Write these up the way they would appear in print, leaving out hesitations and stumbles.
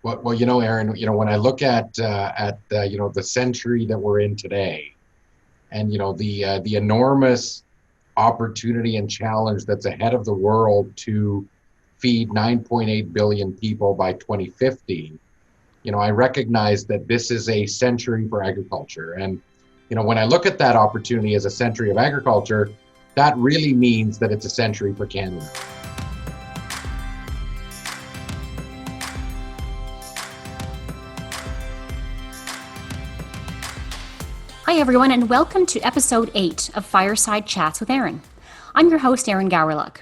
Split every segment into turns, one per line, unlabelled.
Well, Erin, when I look at the century that we're in today, and the enormous opportunity and challenge that's ahead of the world to feed 9.8 billion people by 2050, I recognize that this is a century for agriculture. And when I look at that opportunity as a century of agriculture, that really means that it's a century for Canada.
Hi, everyone, and welcome to episode 8 of Fireside Chats with Erin. I'm your host, Erin Gowerluck.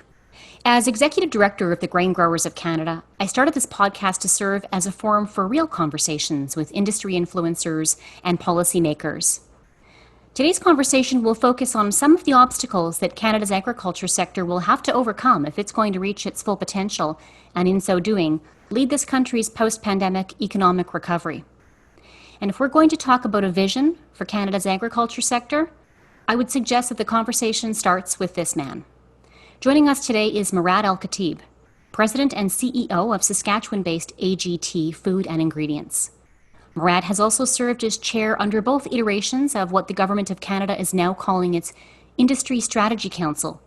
As Executive Director of the Grain Growers of Canada, I started this podcast to serve as a forum for real conversations with industry influencers and policymakers. Today's conversation will focus on some of the obstacles that Canada's agriculture sector will have to overcome if it's going to reach its full potential, and in so doing, lead this country's post-pandemic economic recovery. And if we're going to talk about a vision for Canada's agriculture sector, I would suggest that the conversation starts with this man. Joining us today is Murad Al-Katib, President and CEO of Saskatchewan-based AGT Food and Ingredients. Murad has also served as chair under both iterations of what the Government of Canada is now calling its Industry Strategy Council,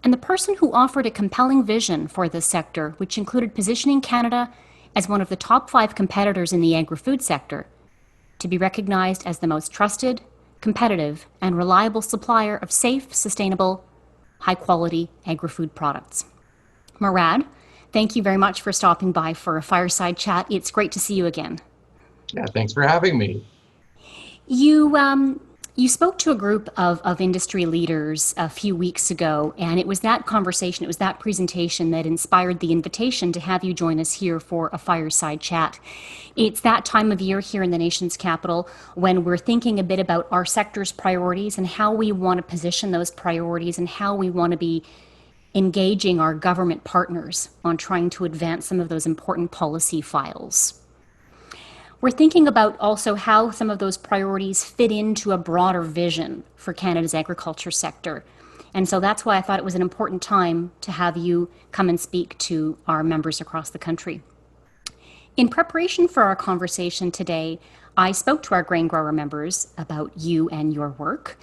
and the person who offered a compelling vision for this sector, which included positioning Canada as one of the top 5 competitors in the agri-food sector, to be recognized as the most trusted, competitive, and reliable supplier of safe, sustainable, high-quality agri-food products. Murad, thank you very much for stopping by for a fireside chat. It's great to see you again.
Yeah, thanks for having me.
You spoke to a group of industry leaders a few weeks ago, and it was that conversation, it was that presentation that inspired the invitation to have you join us here for a fireside chat. It's that time of year here in the nation's capital when we're thinking a bit about our sector's priorities and how we want to position those priorities and how we want to be engaging our government partners on trying to advance some of those important policy files. We're thinking about also how some of those priorities fit into a broader vision for Canada's agriculture sector. And so that's why I thought it was an important time to have you come and speak to our members across the country. In preparation for our conversation today, I spoke to our grain grower members about you and your work.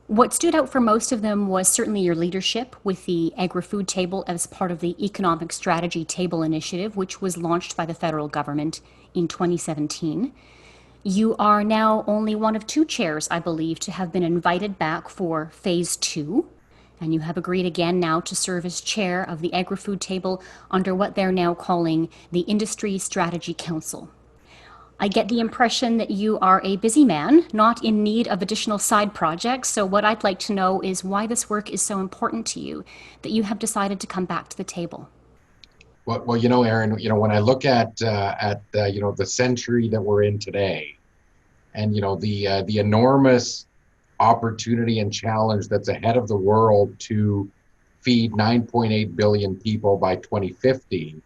What stood out for most of them was certainly your leadership with the AgriFood Table as part of the Economic Strategy Table initiative, which was launched by the federal government in 2017. You are now only one of 2 chairs, I believe, to have been invited back for phase 2, and you have agreed again now to serve as chair of the AgriFood Table under what they're now calling the Industry Strategy Council. I get the impression that you are a busy man, not in need of additional side projects, so what I'd like to know is why this work is so important to you that you have decided to come back to the table.
Well, Erin, when I look at the century that we're in today, and the enormous opportunity and challenge that's ahead of the world to feed 9.8 billion people by 2050,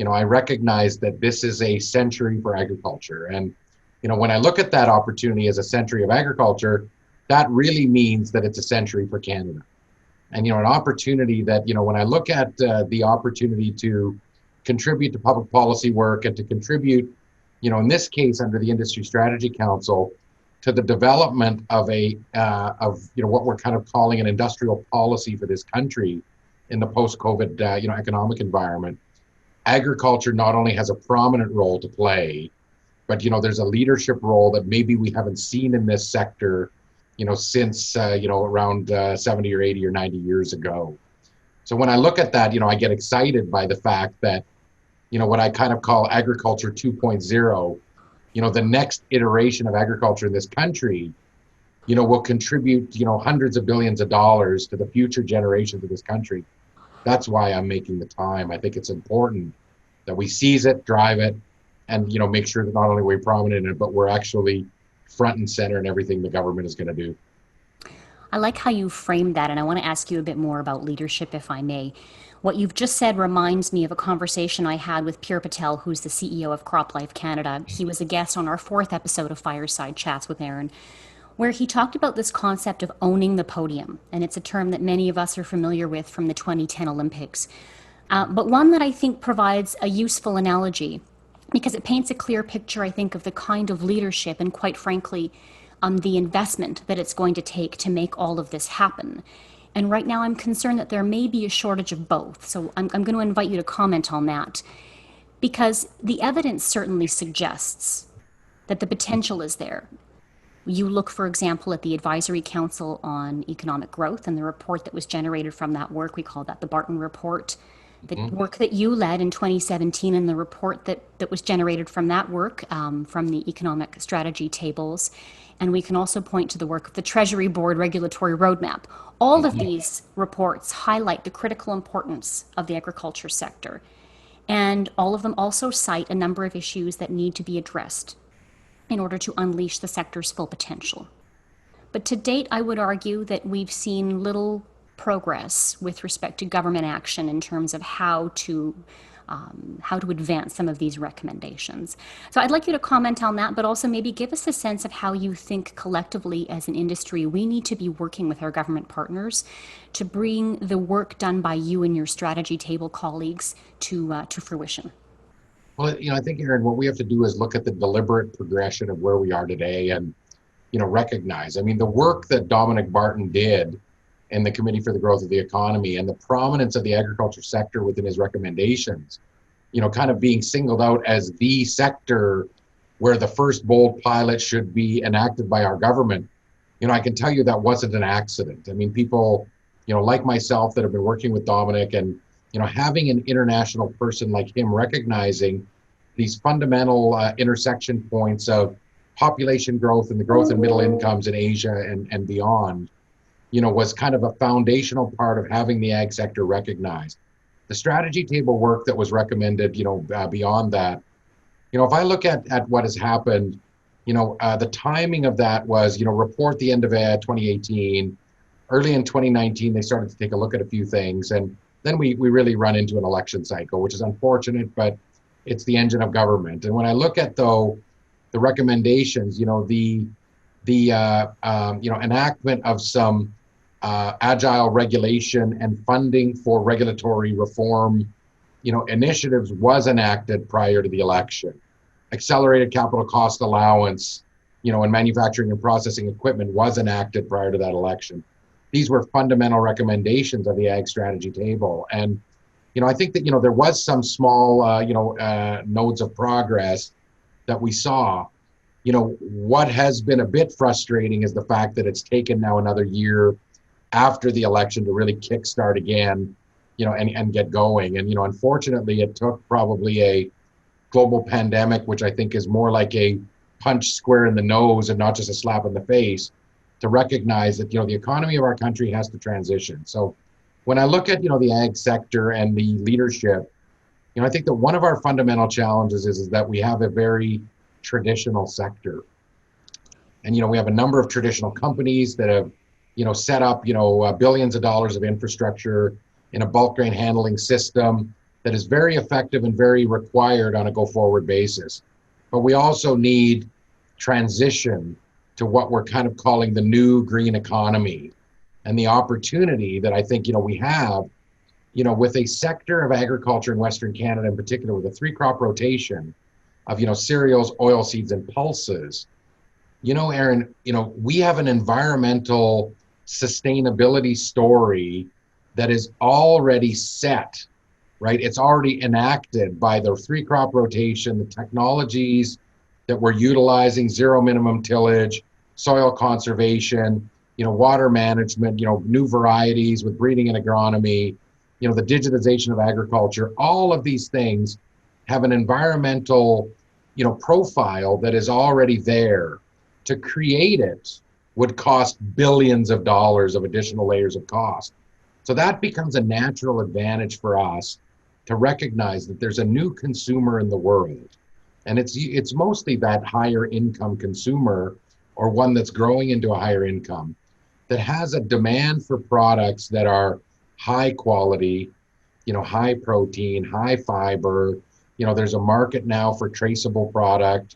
I recognize that this is a century for agriculture. And when I look at that opportunity as a century of agriculture, that really means that it's a century for Canada. And, an opportunity that, when I look at the opportunity to contribute to public policy work and to contribute, in this case, under the Industry Strategy Council, to the development of what we're kind of calling an industrial policy for this country in the post-COVID, economic environment. Agriculture not only has a prominent role to play, but, there's a leadership role that maybe we haven't seen in this sector since, around 70 or 80 or 90 years ago. So when I look at that, I get excited by the fact that, what I kind of call agriculture 2.0, the next iteration of agriculture in this country, will contribute, hundreds of billions of dollars to the future generations of this country. That's why I'm making the time. I think it's important that we seize it, drive it, and, make sure that not only we're prominent in it, but we're actually front and center in everything the government is going to do.
I like how you framed that, and I want to ask you a bit more about leadership, if I may. What you've just said reminds me of a conversation I had with Pierre Patel, who's the CEO of CropLife Canada. He was a guest on our 4th episode of Fireside Chats with Erin, where he talked about this concept of owning the podium, and it's a term that many of us are familiar with from the 2010 Olympics, but one that I think provides a useful analogy because it paints a clear picture, I think, of the kind of leadership and, quite frankly, the investment that it's going to take to make all of this happen. And right now, I'm concerned that there may be a shortage of both. So I'm going to invite you to comment on that, because the evidence certainly suggests that the potential is there. You look, for example, at the Advisory Council on Economic Growth and the report that was generated from that work. We call that the Barton Report. The
Mhm.
work that you led in 2017 and the report that was generated from that work, from the economic strategy tables. And we can also point to the work of the Treasury Board Regulatory Roadmap. All of
Mhm.
these reports highlight the critical importance of the agriculture sector. And all of them also cite a number of issues that need to be addressed in order to unleash the sector's full potential. But to date, I would argue that we've seen little progress with respect to government action in terms of how to advance some of these recommendations. So I'd like you to comment on that, but also maybe give us a sense of how you think collectively as an industry we need to be working with our government partners to bring the work done by you and your strategy table colleagues to fruition.
Well, I think, Erin, what we have to do is look at the deliberate progression of where we are today and, recognize. I mean, the work that Dominic Barton did in the Committee for the Growth of the Economy and the prominence of the agriculture sector within his recommendations, kind of being singled out as the sector where the first bold pilot should be enacted by our government. I can tell you that wasn't an accident. I mean, people, like myself that have been working with Dominic and, having an international person like him recognizing these fundamental intersection points of population growth and the growth in middle incomes in Asia and beyond, was kind of a foundational part of having the ag sector recognized. The strategy table work that was recommended, beyond that, if I look at what has happened, the timing of that was, report the end of 2018, early in 2019, they started to take a look at a few things. And then we really run into an election cycle, which is unfortunate, but it's the engine of government. And when I look at, though, the recommendations, the enactment of some agile regulation and funding for regulatory reform, initiatives was enacted prior to the election. Accelerated capital cost allowance, in manufacturing and processing equipment was enacted prior to that election. These were fundamental recommendations of the ag strategy table. And, I think that, there was some small, nodes of progress that we saw. What has been a bit frustrating is the fact that it's taken now another year after the election to really kickstart again, and get going. And, unfortunately, it took probably a global pandemic, which I think is more like a punch square in the nose and not just a slap in the face, to recognize that, the economy of our country has to transition. So when I look at, the ag sector and the leadership, I think that one of our fundamental challenges is that we have a very traditional sector. And, we have a number of traditional companies that have, set up, billions of dollars of infrastructure in a bulk grain handling system that is very effective and very required on a go-forward basis. But we also need transition to what we're kind of calling the new green economy, and the opportunity that I think, we have, with a sector of agriculture in Western Canada in particular, with a 3-crop rotation of, cereals, oilseeds, and pulses. Erin, we have an environmental sustainability story that is already set, right? It's already enacted by the 3-crop rotation, the technologies that we're utilizing, zero minimum tillage, soil conservation, water management, new varieties with breeding and agronomy, the digitization of agriculture. All of these things have an environmental, profile that is already there. To create it would cost billions of dollars of additional layers of cost. So that becomes a natural advantage for us to recognize that there's a new consumer in the world. And it's mostly that higher income consumer, or one that's growing into a higher income, that has a demand for products that are high quality, high protein, high fiber. There's a market now for traceable product.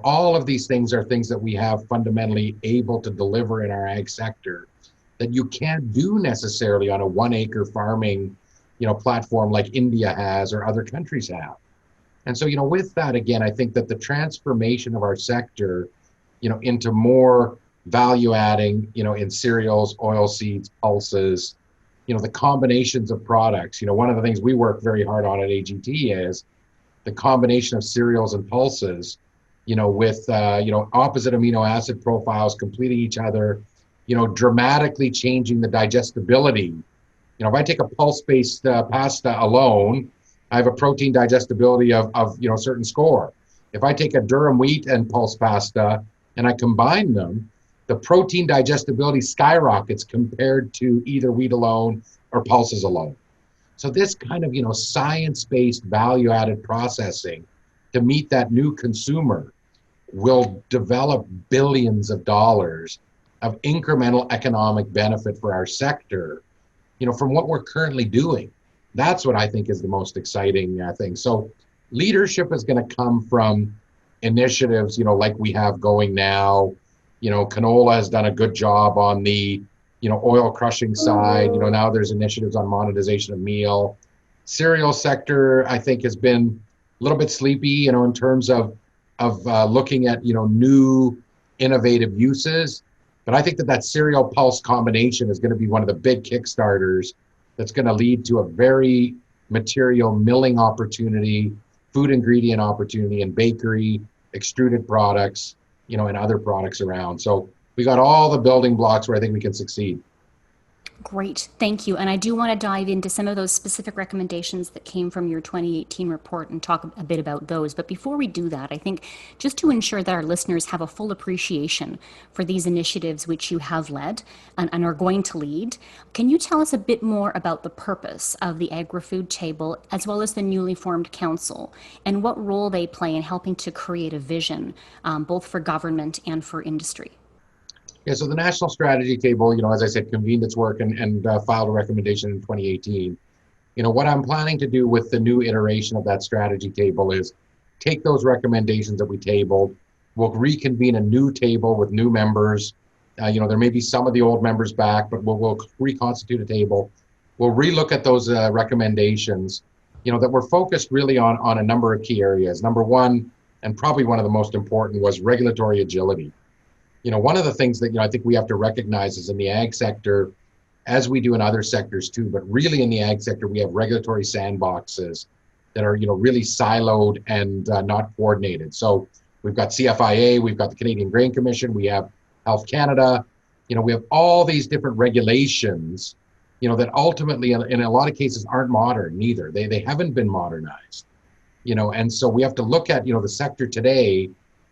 All of these things are things that we have fundamentally able to deliver in our ag sector that you can't do necessarily on a 1-acre farming, platform like India has or other countries have. And so, with that, again, I think that the transformation of our sector, into more value adding, in cereals, oil seeds, pulses, the combinations of products. One of the things we work very hard on at AGT is the combination of cereals and pulses, with, opposite amino acid profiles completing each other, dramatically changing the digestibility. If I take a pulse-based pasta alone, I have a protein digestibility of certain score. If I take a durum wheat and pulse pasta and I combine them, the protein digestibility skyrockets compared to either wheat alone or pulses alone. So this kind of, science-based value-added processing to meet that new consumer will develop billions of dollars of incremental economic benefit for our sector, from what we're currently doing. That's what I think is the most exciting thing. So leadership is going to come from initiatives, like we have going now. Canola has done a good job on the, oil crushing side. Now there's initiatives on monetization of meal. Cereal sector, I think, has been a little bit sleepy, in terms of looking at, new innovative uses. But I think that cereal pulse combination is going to be one of the big Kickstarters that's going to lead to a very material milling opportunity, food ingredient opportunity, and bakery, extruded products, and other products around. So we got all the building blocks where I think we can succeed.
Great, thank you. And I do want to dive into some of those specific recommendations that came from your 2018 report and talk a bit about those. But before we do that, I think just to ensure that our listeners have a full appreciation for these initiatives which you have led and are going to lead, can you tell us a bit more about the purpose of the AgriFood Table as well as the newly formed council and what role they play in helping to create a vision, both for government and for industry?
Yeah, so the National Strategy Table, as I said, convened its work and filed a recommendation in 2018. What I'm planning to do with the new iteration of that strategy table is take those recommendations that we tabled. We'll reconvene a new table with new members. There may be some of the old members back, but we'll reconstitute a table. We'll relook at those recommendations, that were focused really on a number of key areas. Number one, and probably one of the most important, was regulatory agility. One of the things that, I think we have to recognize is in the ag sector, as we do in other sectors too, but really in the ag sector, we have regulatory sandboxes that are, really siloed and not coordinated. So we've got CFIA, we've got the Canadian Grain Commission, we have Health Canada, we have all these different regulations, that ultimately in a lot of cases aren't modern neither. They haven't been modernized, and so we have to look at, the sector today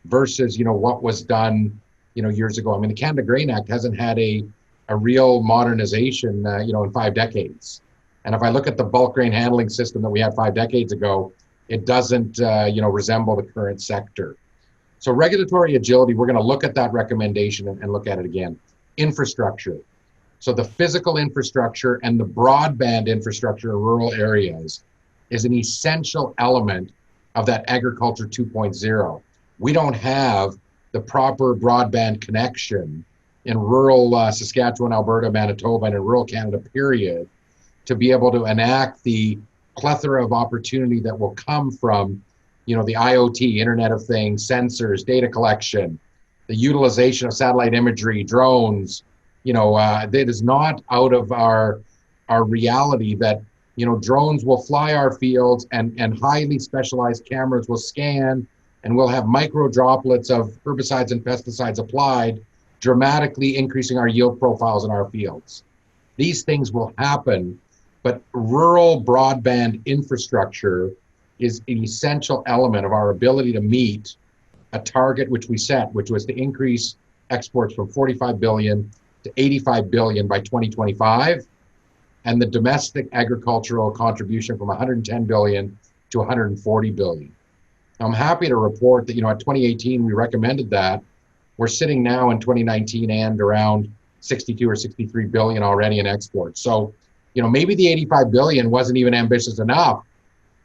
versus, what was done years ago. I mean, the Canada Grain Act hasn't had a real modernization, in 5 decades. And if I look at the bulk grain handling system that we had 5 decades ago, it doesn't, resemble the current sector. So regulatory agility, we're going to look at that recommendation and look at it again. Infrastructure. So the physical infrastructure and the broadband infrastructure in rural areas is an essential element of that agriculture 2.0. We don't have the proper broadband connection in rural Saskatchewan, Alberta, Manitoba, and in rural Canada, period, to be able to enact the plethora of opportunity that will come from, the IoT, Internet of Things, sensors, data collection, the utilization of satellite imagery, drones. It is not out of our reality that, drones will fly our fields and highly specialized cameras will scan, and we'll have micro droplets of herbicides and pesticides applied, dramatically increasing our yield profiles in our fields. These things will happen, but rural broadband infrastructure is an essential element of our ability to meet a target which we set, which was to increase exports from 45 billion to 85 billion by 2025, and the domestic agricultural contribution from 110 billion to 140 billion. I'm happy to report that, at 2018, we recommended that. We're sitting now in 2019 and around 62 or 63 billion already in exports. So, maybe the 85 billion wasn't even ambitious enough,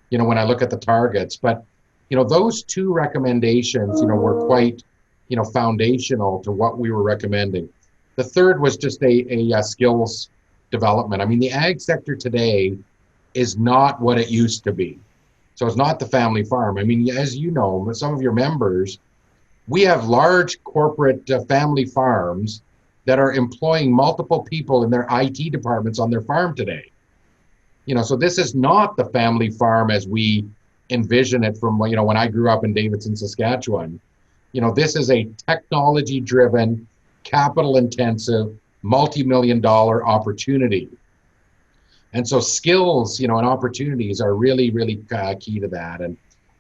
when I look at the targets. But, those two recommendations, were quite, foundational to what we were recommending. The third was just a skills development. I mean, the ag sector today is not what it used to be. So it's not the family farm. I mean, as you know, some of your members, we have large corporate family farms that are employing multiple people in their IT departments on their farm today. So this is not the family farm as we envision it from, when I grew up in Davidson, Saskatchewan. This is a technology driven, capital intensive, multi-million dollar opportunity. And so skills, and opportunities are really, really key to that. And,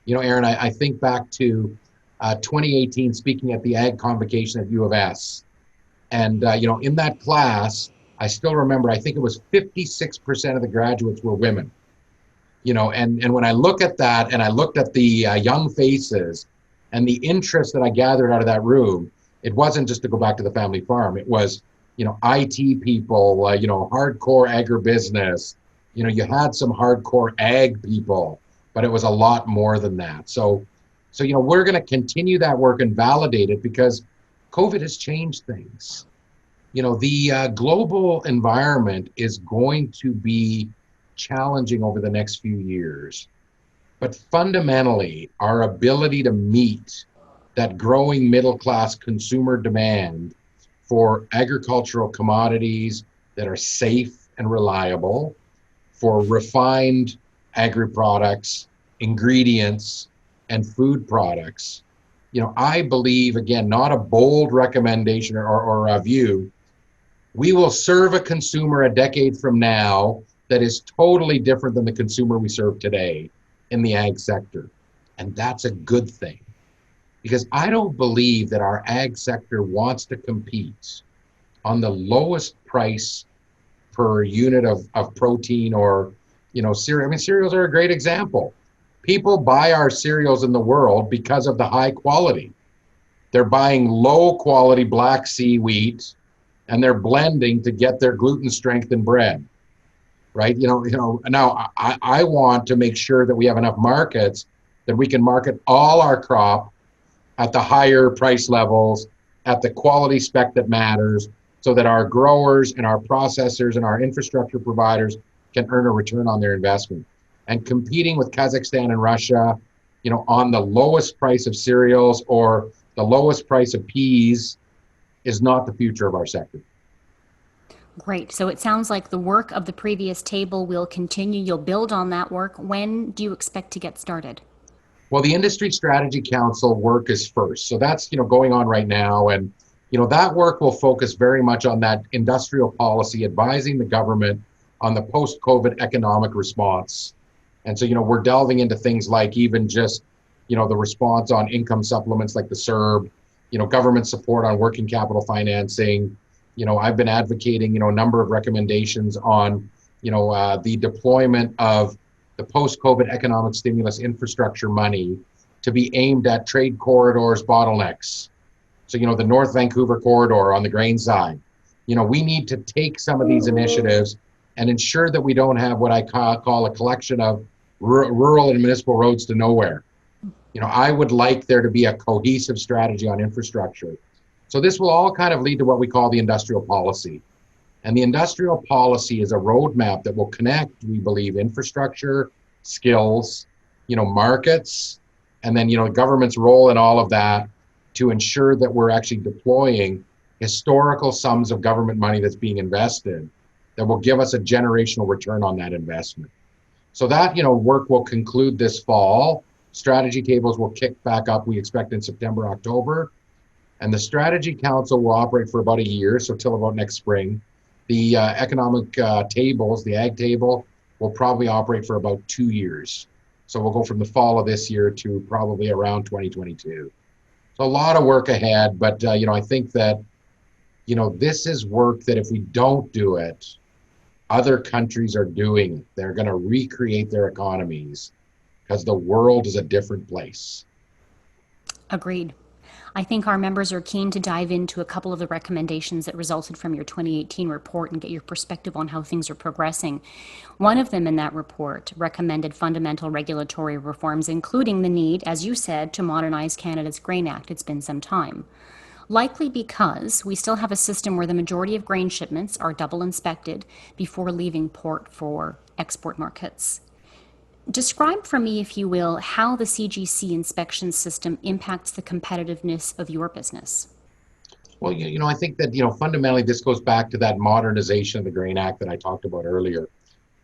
Erin, I think back to 2018, speaking at the Ag Convocation at U of S. And, in that class, I still remember, I think it was 56% of the graduates were women. And when I look at that and I looked at the young faces and the interest that I gathered out of that room, it wasn't just to go back to the family farm. It was, IT people, hardcore agribusiness. You had some hardcore ag people, but it was a lot more than that. So we're going to continue that work and validate it because COVID has changed things. The global environment is going to be challenging over the next few years. But fundamentally, our ability to meet that growing middle class consumer demand for agricultural commodities that are safe and reliable, for refined agri products, ingredients, and food products. I believe, again, not a bold recommendation or a view, we will serve a consumer a decade from now that is totally different than the consumer we serve today in the ag sector. And that's a good thing because I don't believe that our ag sector wants to compete on the lowest price per unit of protein or, cereal. I mean, cereals are a great example. People buy our cereals in the world because of the high quality. They're buying low quality black sea wheat and they're blending to get their gluten strength in bread, right? Now I want to make sure that we have enough markets that we can market all our crop at the higher price levels, at the quality spec that matters, so that our growers and our processors and our infrastructure providers can earn a return on their investment. And competing with Kazakhstan and Russia, on the lowest price of cereals or the lowest price of peas is not the future of our sector.
Great. So it sounds like the work of the previous table will continue. You'll build on that work. When do you expect to get started?
Well, the Industry Strategy Council work is first. So that's, going on right now. And, that work will focus very much on that industrial policy, advising the government on the post-COVID economic response. And so, we're delving into things like even just, the response on income supplements like the CERB, government support on working capital financing. I've been advocating, a number of recommendations on, the deployment of the post-COVID economic stimulus infrastructure money to be aimed at trade corridors bottlenecks. So, the North Vancouver corridor on the grain side. We need to take some of these initiatives and ensure that we don't have what I call a collection of rural and municipal roads to nowhere. I would like there to be a cohesive strategy on infrastructure. So this will all kind of lead to what we call the industrial policy. And the industrial policy is a roadmap that will connect, we believe, infrastructure, skills, markets, and then, government's role in all of that to ensure that we're actually deploying historical sums of government money that's being invested that will give us a generational return on that investment. So that, work will conclude this fall. Strategy tables will kick back up, we expect in September, October. And the Strategy Council will operate for about a year, so till about next spring. The economic tables, the ag table, will probably operate for about 2 years. So we'll go from the fall of this year to probably around 2022. So a lot of work ahead, but I think that, this is work that if we don't do it, other countries are doing it. They're going to recreate their economies because the world is a different place.
Agreed. I think our members are keen to dive into a couple of the recommendations that resulted from your 2018 report and get your perspective on how things are progressing. One of them in that report recommended fundamental regulatory reforms, including the need, as you said, to modernize Canada's Grain Act. It's been some time. Likely because we still have a system where the majority of grain shipments are double inspected before leaving port for export markets. Describe for me, if you will, how the CGC inspection system impacts the competitiveness of your business.
Well, I think that, fundamentally this goes back to that modernization of the Grain Act that I talked about earlier.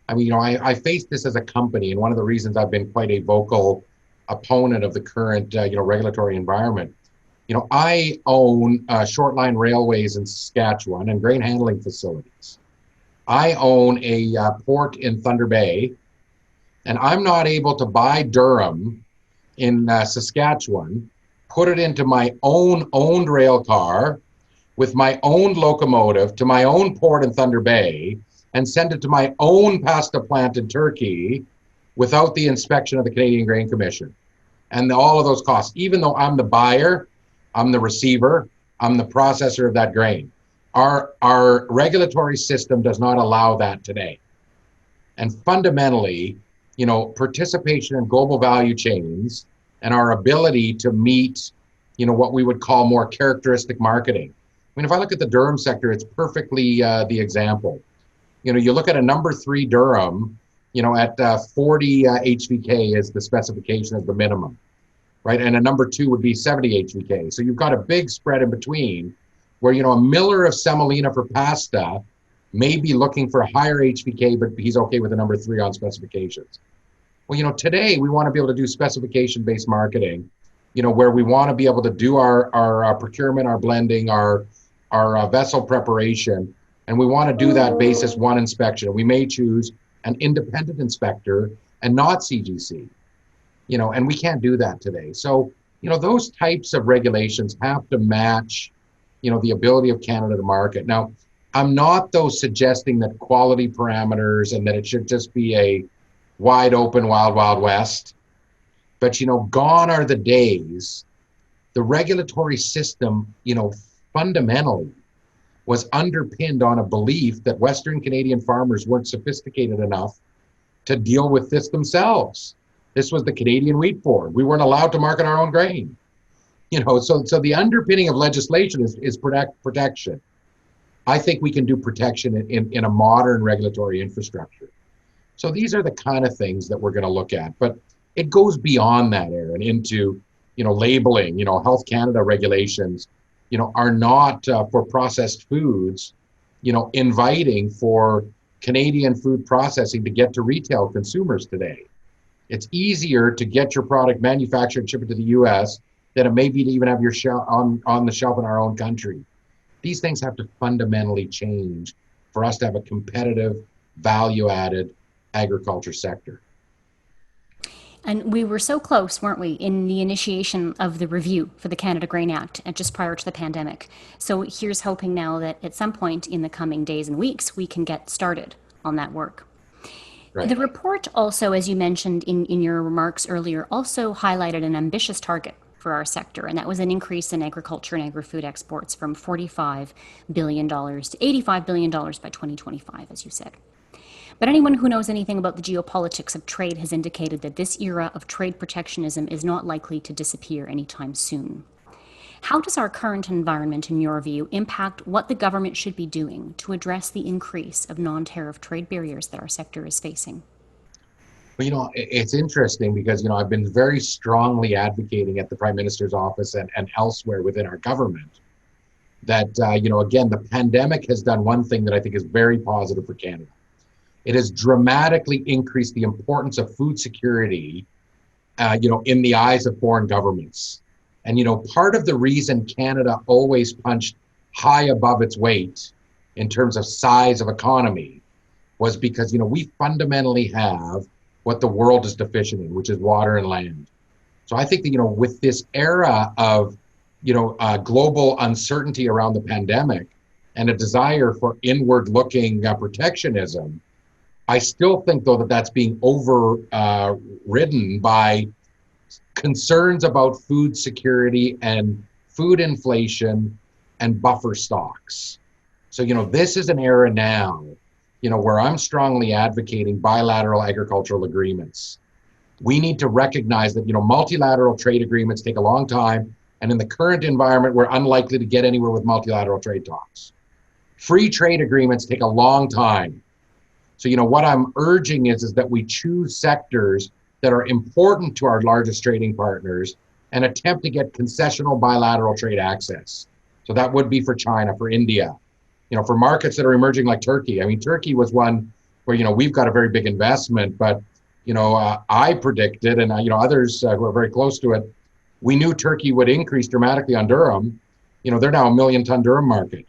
I mean, I face this as a company, and one of the reasons I've been quite a vocal opponent of the current, regulatory environment. I own short line railways in Saskatchewan and grain handling facilities. I own a port in Thunder Bay, and I'm not able to buy durum in Saskatchewan, put it into my own owned rail car with my own locomotive to my own port in Thunder Bay and send it to my own pasta plant in Turkey without the inspection of the Canadian Grain Commission and all of those costs, even though I'm the buyer, I'm the receiver, I'm the processor of that grain. Our regulatory system does not allow that today. And fundamentally, participation in global value chains and our ability to meet, what we would call more characteristic marketing. I mean, if I look at the durum sector, it's perfectly the example. You look at a number 3 durum, at 40 HVK is the specification as the minimum, right? And a number 2 would be 70 HVK. So you've got a big spread in between where, a miller of semolina for pasta may be looking for a higher HVK, but he's okay with a number 3 on specifications. Well, today we want to be able to do specification-based marketing, where we want to be able to do our procurement, our blending, our vessel preparation, and we want to do that basis one inspection. We may choose an independent inspector and not CGC, and we can't do that today. So, those types of regulations have to match, the ability of Canada to market. Now, I'm not, though, suggesting that quality parameters and that it should just be a wide open, wild, wild west. But, gone are the days. The regulatory system, fundamentally was underpinned on a belief that Western Canadian farmers weren't sophisticated enough to deal with this themselves. This was the Canadian Wheat Board. We weren't allowed to market our own grain. So the underpinning of legislation is protection. I think we can do protection in a modern regulatory infrastructure. So these are the kind of things that we're going to look at. But it goes beyond that, Erin, into, labeling. Health Canada regulations, are not for processed foods, inviting for Canadian food processing to get to retail consumers today. It's easier to get your product manufactured and ship it to the US than it may be to even have your on the shelf in our own country. These things have to fundamentally change for us to have a competitive, value-added agriculture sector.
And we were so close, weren't we, in the initiation of the review for the Canada Grain Act just prior to the pandemic. So here's hoping now that at some point in the coming days and weeks, we can get started on that work.
Right.
The report also, as you mentioned in your remarks earlier, also highlighted an ambitious target for our sector, and that was an increase in agriculture and agri-food exports from $45 billion to $85 billion by 2025, as you said. But anyone who knows anything about the geopolitics of trade has indicated that this era of trade protectionism is not likely to disappear anytime soon. How does our current environment, in your view, impact what the government should be doing to address the increase of non-tariff trade barriers that our sector is facing?
Well, it's interesting because, I've been very strongly advocating at the Prime Minister's office and elsewhere within our government that, again, the pandemic has done one thing that I think is very positive for Canada. It has dramatically increased the importance of food security, in the eyes of foreign governments. And, part of the reason Canada always punched high above its weight in terms of size of economy was because, we fundamentally have what the world is deficient in, which is water and land. So I think that, with this era of, global uncertainty around the pandemic and a desire for inward-looking protectionism, I still think, though, that that's being overridden by concerns about food security and food inflation and buffer stocks. So, this is an era now, where I'm strongly advocating bilateral agricultural agreements. We need to recognize that, multilateral trade agreements take a long time. And in the current environment, we're unlikely to get anywhere with multilateral trade talks. Free trade agreements take a long time. So, what I'm urging is that we choose sectors that are important to our largest trading partners and attempt to get concessional bilateral trade access. So that would be for China, for India, for markets that are emerging like Turkey. I mean, Turkey was one where, we've got a very big investment, but, I predicted, and, others who are very close to it, we knew Turkey would increase dramatically on durum. They're now a 1 million ton durum market,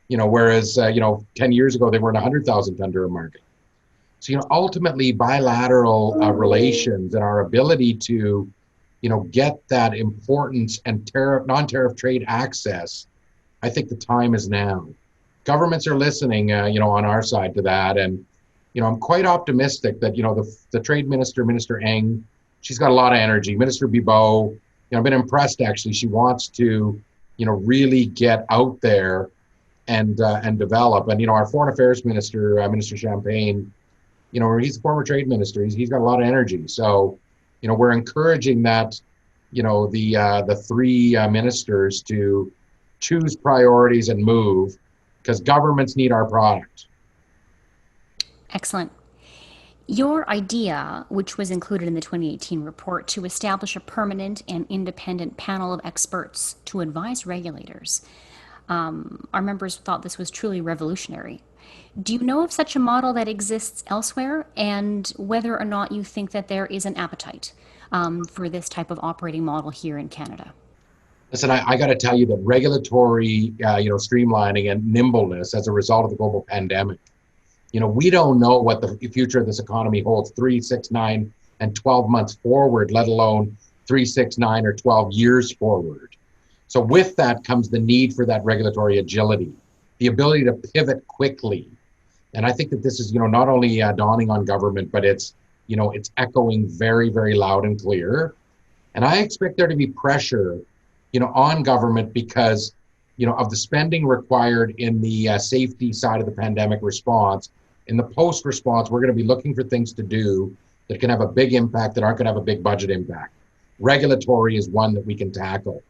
whereas, 10 years ago, they were in a 100,000 ton durum market. So, ultimately bilateral relations and our ability to, get that importance and non-tariff trade access, I think the time is now. Governments are listening, on our side to that. And, I'm quite optimistic that, the trade minister, Minister Eng, she's got a lot of energy. Minister Bibeau, I've been impressed actually. She wants to, really get out there and develop. And, our foreign affairs minister, Minister Champagne, he's a former trade minister. He's got a lot of energy. So, we're encouraging that, the three ministers to choose priorities and move, because governments need our product.
Excellent. Your idea, which was included in the 2018 report, to establish a permanent and independent panel of experts to advise regulators, our members thought this was truly revolutionary. Do you know of such a model that exists elsewhere, and whether or not you think that there is an appetite for this type of operating model here in Canada?
Listen, I got to tell you that regulatory, streamlining and nimbleness as a result of the global pandemic, we don't know what the future of this economy holds 3, 6, 9, and 12 months forward, let alone 3, 6, 9, or 12 years forward. So with that comes the need for that regulatory agility, the ability to pivot quickly. And I think that this is, not only dawning on government, but it's echoing very, very loud and clear. And I expect there to be pressure, on government because, of the spending required in the safety side of the pandemic response. In the post response, we're going to be looking for things to do that can have a big impact, that aren't going to have a big budget impact. Regulatory is one that we can tackle.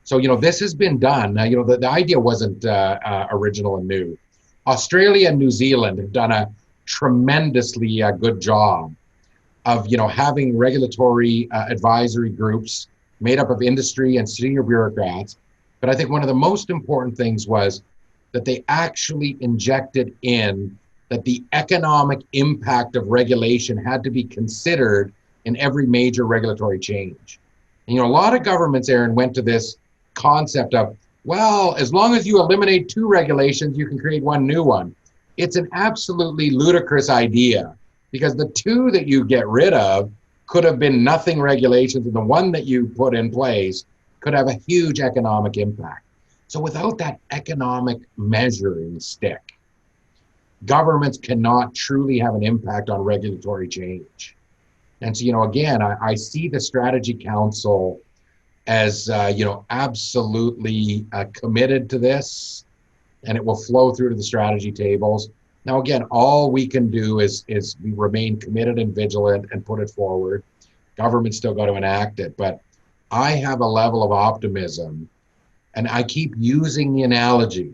So, this has been done. Now, the idea wasn't original and new. Australia and New Zealand have done a tremendously good job of, having regulatory advisory groups made up of industry and senior bureaucrats. But I think one of the most important things was that they actually injected in that the economic impact of regulation had to be considered in every major regulatory change. And, a lot of governments, Erin, went to this concept of, well, as long as you eliminate 2 regulations, you can create 1 new one. It's an absolutely ludicrous idea, because the 2 that you get rid of could have been nothing regulations, and the 1 that you put in place could have a huge economic impact. So without that economic measuring stick, governments cannot truly have an impact on regulatory change. And so, again, I see the Strategy Council as, absolutely committed to this, and it will flow through to the strategy tables. Now, again, all we can do is we remain committed and vigilant and put it forward. Government's still got to enact it, but I have a level of optimism, and I keep using the analogy.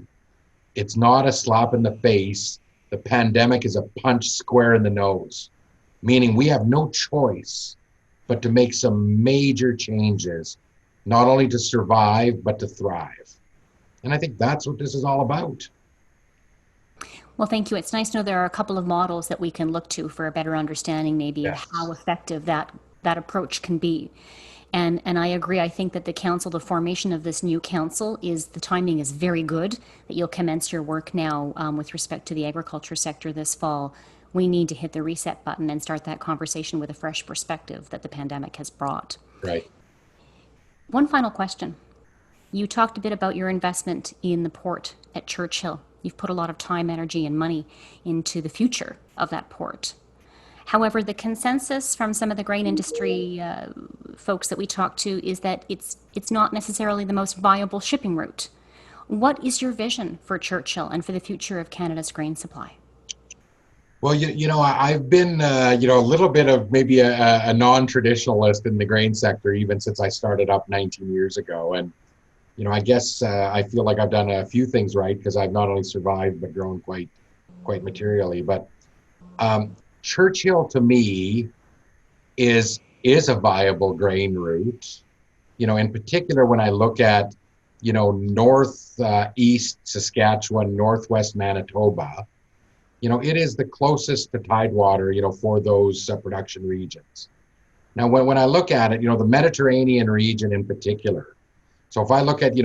It's not a slap in the face. The pandemic is a punch square in the nose, meaning we have no choice but to make some major changes, not only to survive, but to thrive. And I think that's what this is all about.
Well, thank you. It's nice to know there are a couple of models that we can look to for a better understanding, maybe, of
Yes.
how effective that approach can be. And I agree. I think that the formation of this new council, the timing is very good, that you'll commence your work now with respect to the agriculture sector this fall. We need to hit the reset button and start that conversation with a fresh perspective that the pandemic has brought.
Right.
One final question. You talked a bit about your investment in the port at Churchill. You've put a lot of time, energy, and money into the future of that port. However, the consensus from some of the grain industry folks that we talked to is that it's not necessarily the most viable shipping route. What is your vision for Churchill and for the future of Canada's grain supply?
Well, I've been, a little bit of maybe a non-traditionalist in the grain sector, even since I started up 19 years ago. And, I guess I feel like I've done a few things right, because I've not only survived, but grown quite materially. But Churchill to me is a viable grain route. In particular, when I look at, north east Saskatchewan, northwest Manitoba, it is the closest to tidewater, for those production regions. Now, when I look at it, the Mediterranean region in particular. So if I look at,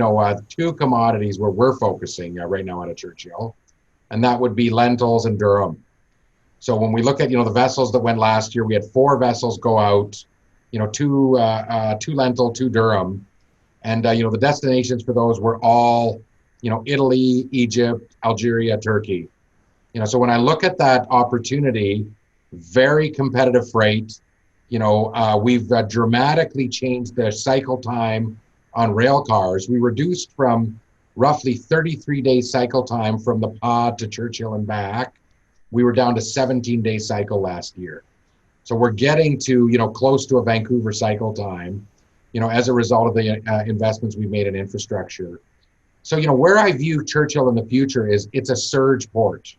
two commodities where we're focusing right now out of Churchill, and that would be lentils and durum. So when we look at, the vessels that went last year, we had 4 vessels go out, two lentil, 2 durum. And, the destinations for those were all, Italy, Egypt, Algeria, Turkey. So when I look at that opportunity, very competitive freight, we've dramatically changed the cycle time on rail cars. We reduced from roughly 33-day cycle time from the pod to Churchill and back. We were down to 17-day cycle last year. So we're getting to, close to a Vancouver cycle time, as a result of the investments we've made in infrastructure. So, where I view Churchill in the future is it's a surge port.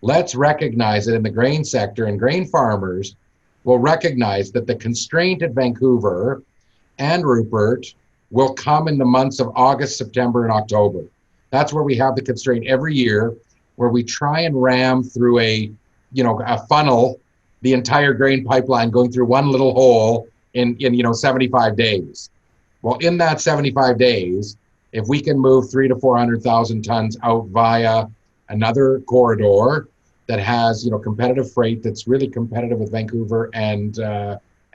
Let's recognize it in the grain sector, and grain farmers will recognize that the constraint at Vancouver and Rupert will come in the months of August, September, and October. That's where we have the constraint every year, where we try and ram through a funnel, the entire grain pipeline going through one little hole in 75 days. Well, in that 75 days, if we can move 300,000 to 400,000 tons out via another corridor that has competitive freight that's really competitive with Vancouver and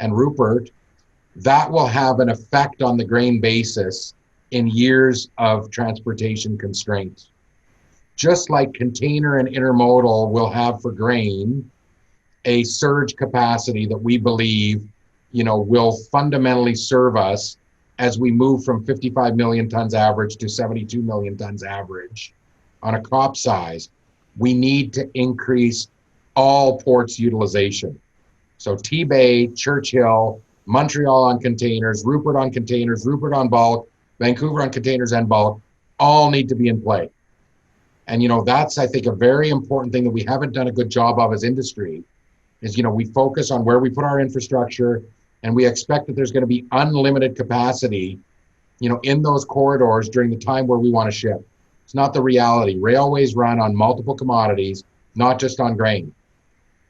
Rupert, that will have an effect on the grain basis in years of transportation constraints. Just like container and intermodal will have for grain a surge capacity that we believe will fundamentally serve us as we move from 55 million tons average to 72 million tons average on a crop size. We need to increase all ports utilization. So T-Bay, Churchill, Montreal on containers, Rupert on bulk, Vancouver on containers and bulk, all need to be in play. And, that's, I think, a very important thing that we haven't done a good job of as industry is, we focus on where we put our infrastructure, and we expect that there's going to be unlimited capacity, in those corridors during the time where we want to ship. It's not the reality. Railways run on multiple commodities, not just on grain.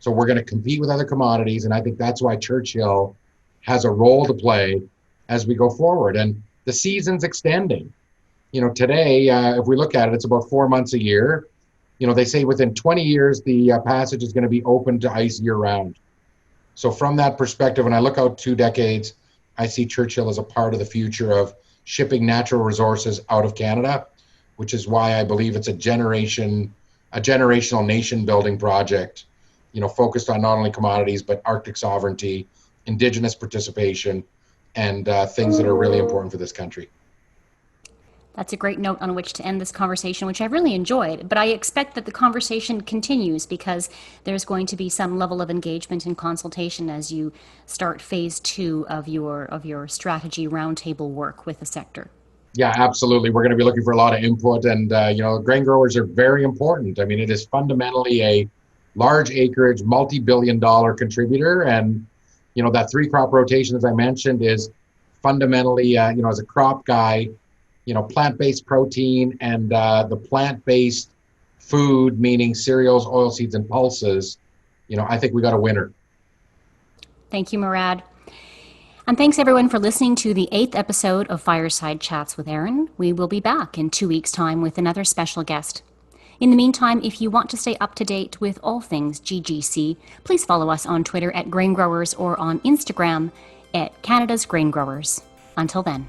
So we're going to compete with other commodities, and I think that's why Churchill has a role to play as we go forward. And the season's extending. Today, if we look at it, it's about 4 months a year. They say within 20 years, the passage is going to be open to ice year round. So from that perspective, when I look out 2 decades, I see Churchill as a part of the future of shipping natural resources out of Canada, which is why I believe it's a generational nation building project, focused on not only commodities, but Arctic sovereignty, Indigenous participation, and things that are really important for this country.
That's a great note on which to end this conversation, which I really enjoyed. But I expect that the conversation continues because there's going to be some level of engagement and consultation as you start phase 2 of your strategy roundtable work with the sector.
Yeah, absolutely. We're going to be looking for a lot of input, and grain growers are very important. I mean, it is fundamentally a large acreage, multi-billion-dollar contributor, and that 3-crop rotation, as I mentioned, is fundamentally, as a crop guy, plant-based protein and the plant-based food, meaning cereals, oilseeds, and pulses, I think we got a winner.
Thank you, Murad. And thanks everyone for listening to the 8th episode of Fireside Chats with Erin. We will be back in 2 weeks' time with another special guest. In the meantime, if you want to stay up to date with all things GGC, please follow us on Twitter @GrainGrowers or on Instagram @Canada's Grain Growers. Until then.